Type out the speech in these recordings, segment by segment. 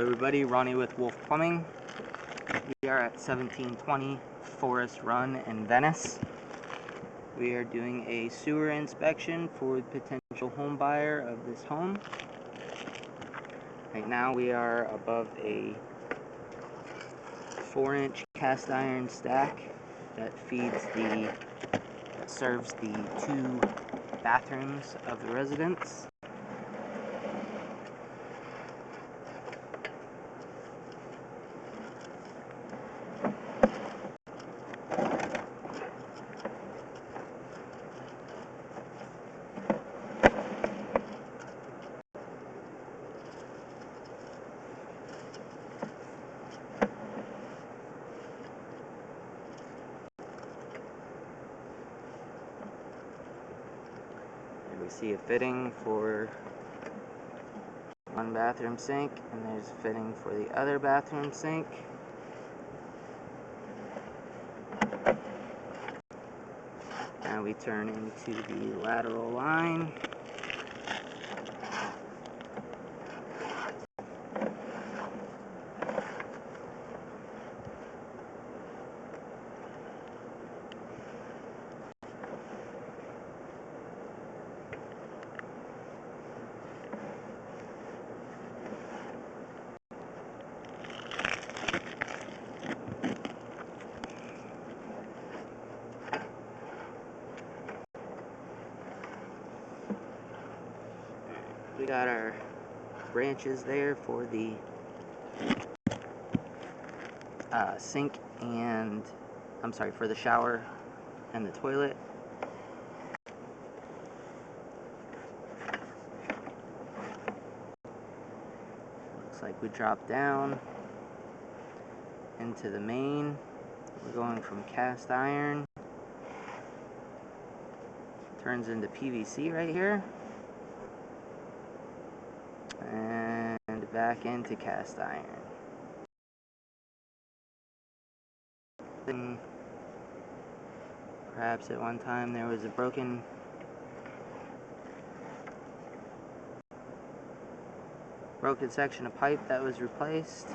Everybody, Ronnie with Wolf Plumbing. We are at 1720 Forest Run in Venice. We are doing a sewer inspection for the potential home buyer of this home. Right now we are above a 4-inch cast iron stack that serves the 2 bathrooms of the residence. We see a fitting for one bathroom sink, and there's a fitting for the other bathroom sink. Now we turn into the lateral line. We got our branches there for the sink and, for the shower and the toilet. Looks like we drop down into the main. We're going from cast iron. Turns into PVC right here. And back into cast iron. Perhaps at one time there was a broken section of pipe that was replaced.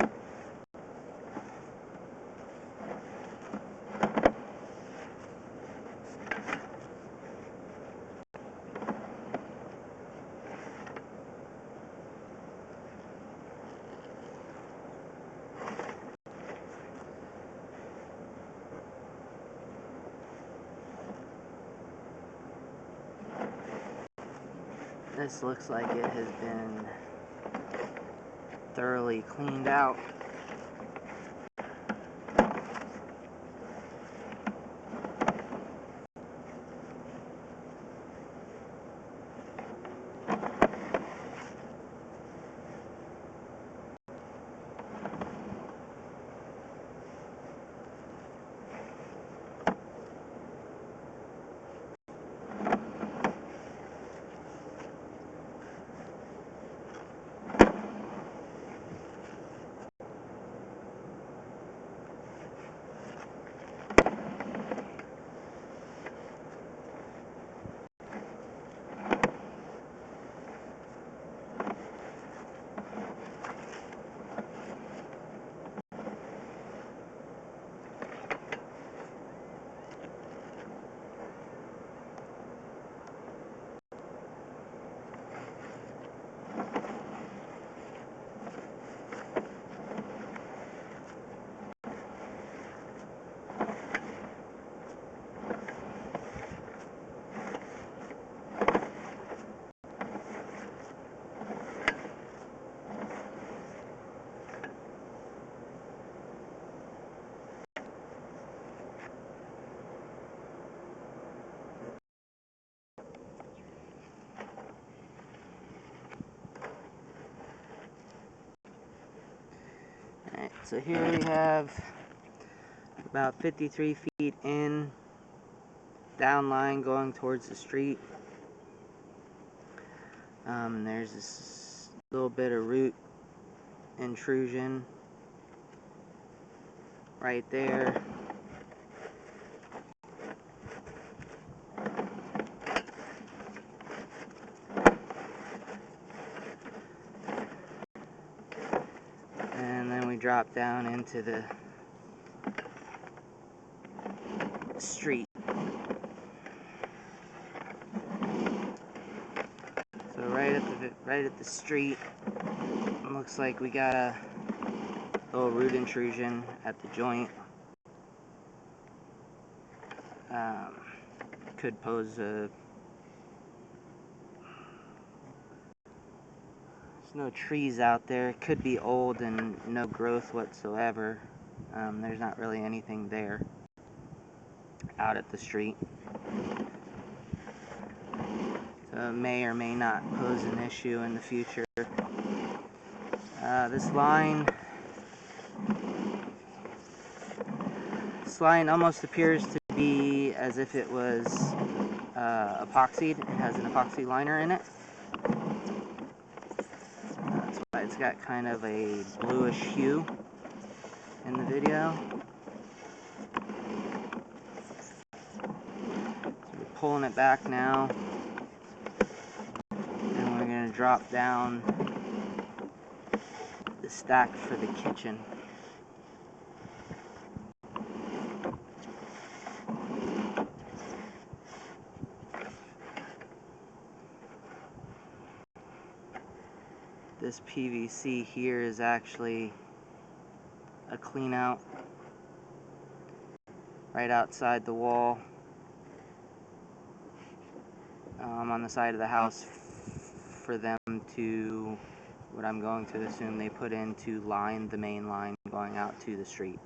This looks like it has been thoroughly cleaned out. Alright, so here we have about 53 feet in, down line going towards the street. There's this little bit of root intrusion right there. drop down into the street. So right at the street, it looks like we got a little root intrusion at the joint. Could pose a... There's no trees out there. It could be old and no growth whatsoever. There's not really anything there out at the street. So it may or may not pose an issue in the future. This line almost appears to be as if it was epoxied. It has an epoxy liner in it. That's why it's got kind of a bluish hue in the video. So we're pulling it back now, and we're going to drop down the stack for the kitchen. This PVC here is actually a clean out right outside the wall on the side of the house for them to, what I'm going to assume they put in to line the main line going out to the street.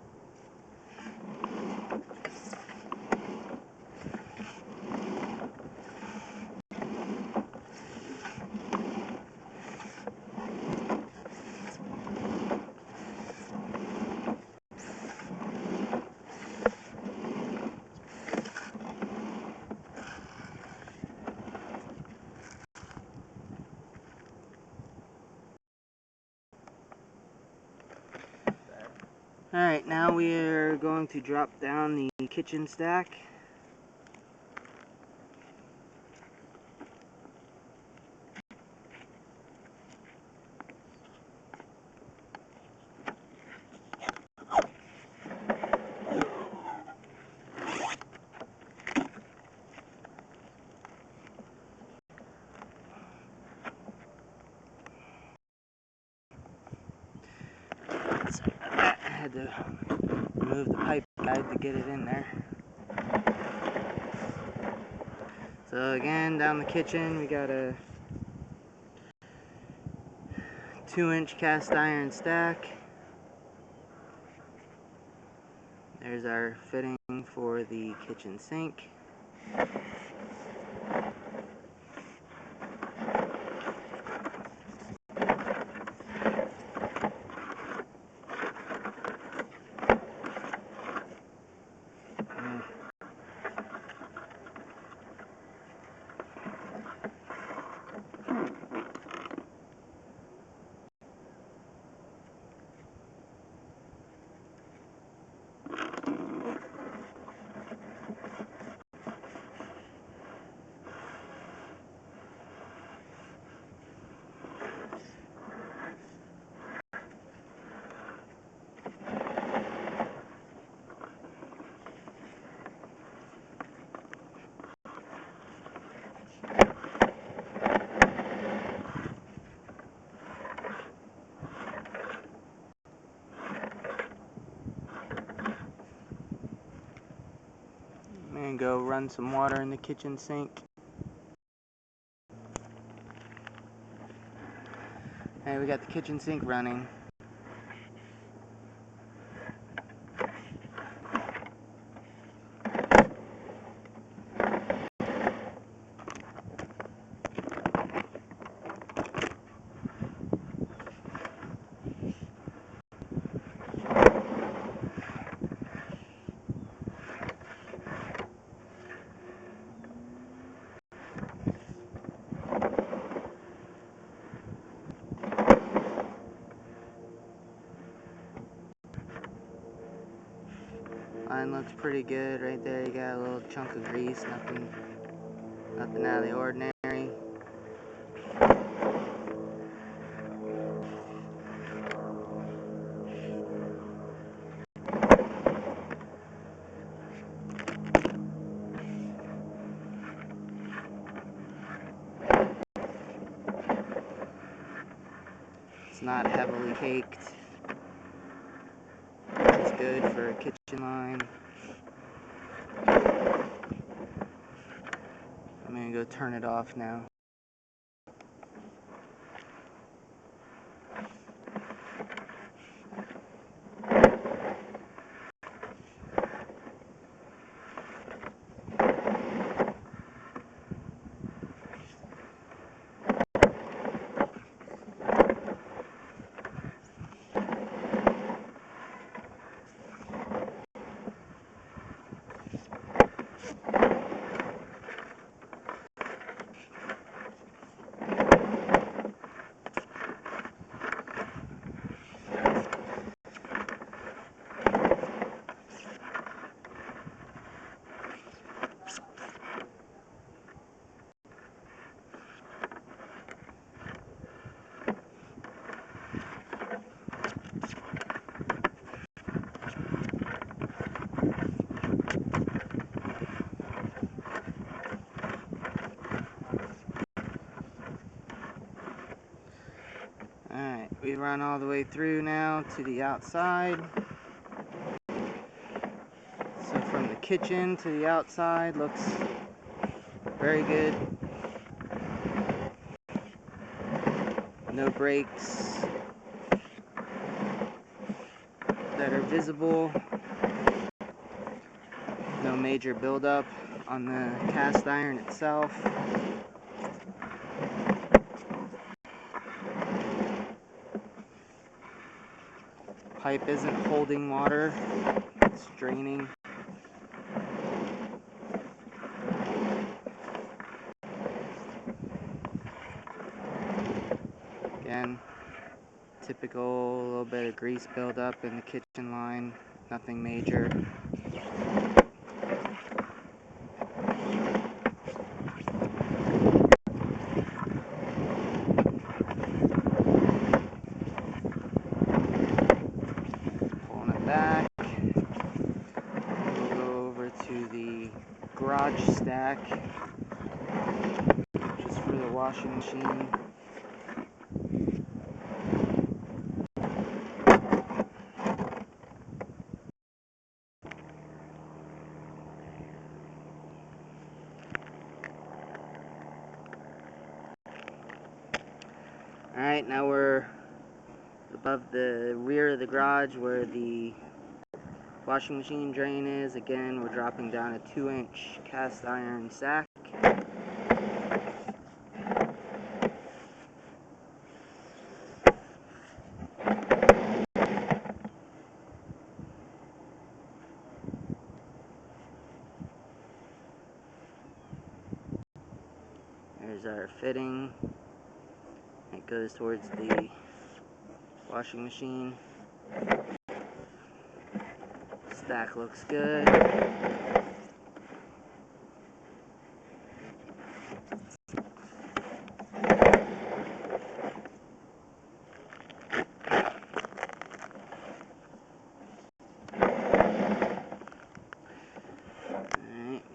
Alright, now we're going to drop down the kitchen stack. I had to remove the pipe guide to get it in there. So again, down the kitchen we got a 2-inch cast iron stack. There's our fitting for the kitchen sink. And go run some water in the kitchen sink. And we got the kitchen sink running. Line looks pretty good right there. You got a little chunk of grease, nothing out of the ordinary. It's not heavily caked. It's good for a kitchen line. I'm gonna go turn it off now. Alright, we run all the way through now to the outside. So from the kitchen to the outside looks very good. No breaks that are visible. No major buildup on the cast iron itself. Pipe isn't holding water, it's draining. Again, typical little bit of grease buildup in the kitchen line, nothing major. Pulling it back. We'll go over to the garage stack, just for the washing machine. Alright, now we're above the rear of the garage where the washing machine drain is. Again, we're dropping down a 2-inch cast iron sack. There's our fitting. It goes towards the washing machine. Stack looks good. Alright,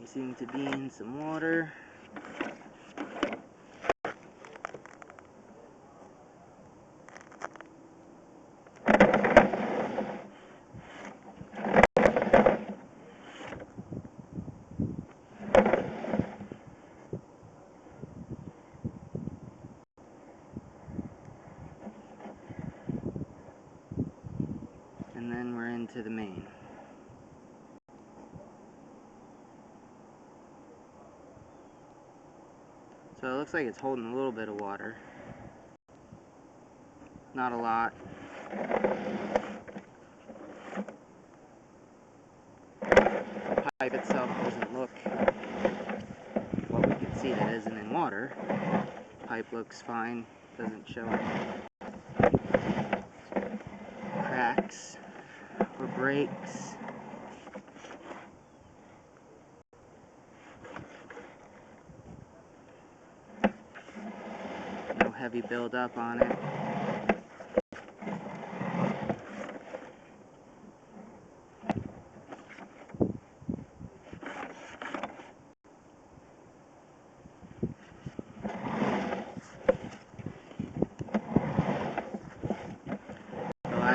we seem to be in some water. And then we're into the main. So it looks like it's holding a little bit of water. Not a lot. The pipe itself doesn't look what we can see that isn't in water. Pipe looks fine, doesn't show cracks or breaks. No heavy buildup on it.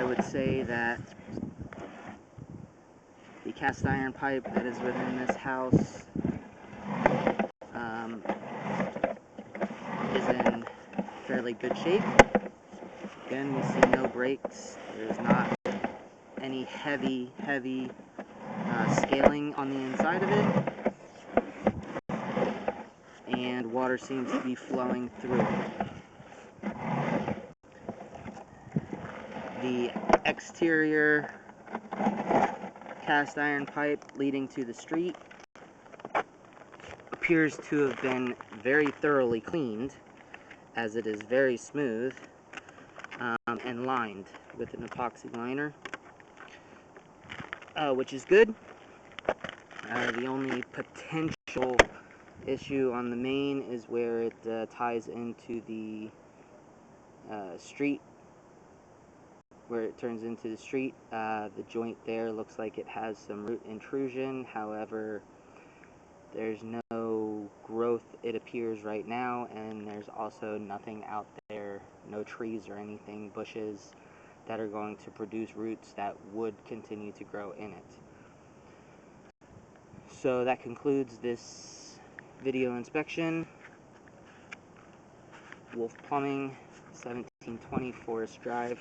would say that the cast iron pipe that is within this house is in fairly good shape. Again, we see no breaks. There's not any heavy scaling on the inside of it, and water seems to be flowing through it. The exterior cast iron pipe leading to the street appears to have been very thoroughly cleaned, as it is very smooth and lined with an epoxy liner, which is good. The only potential issue on the main is where it ties into the street, where it turns into the street. The joint there looks like it has some root intrusion. However, there's no growth, it appears, right now, and there's also nothing out there, no trees or anything, bushes, that are going to produce roots that would continue to grow in it. So that concludes this video inspection. Wolf Plumbing, 1720 Forest Drive.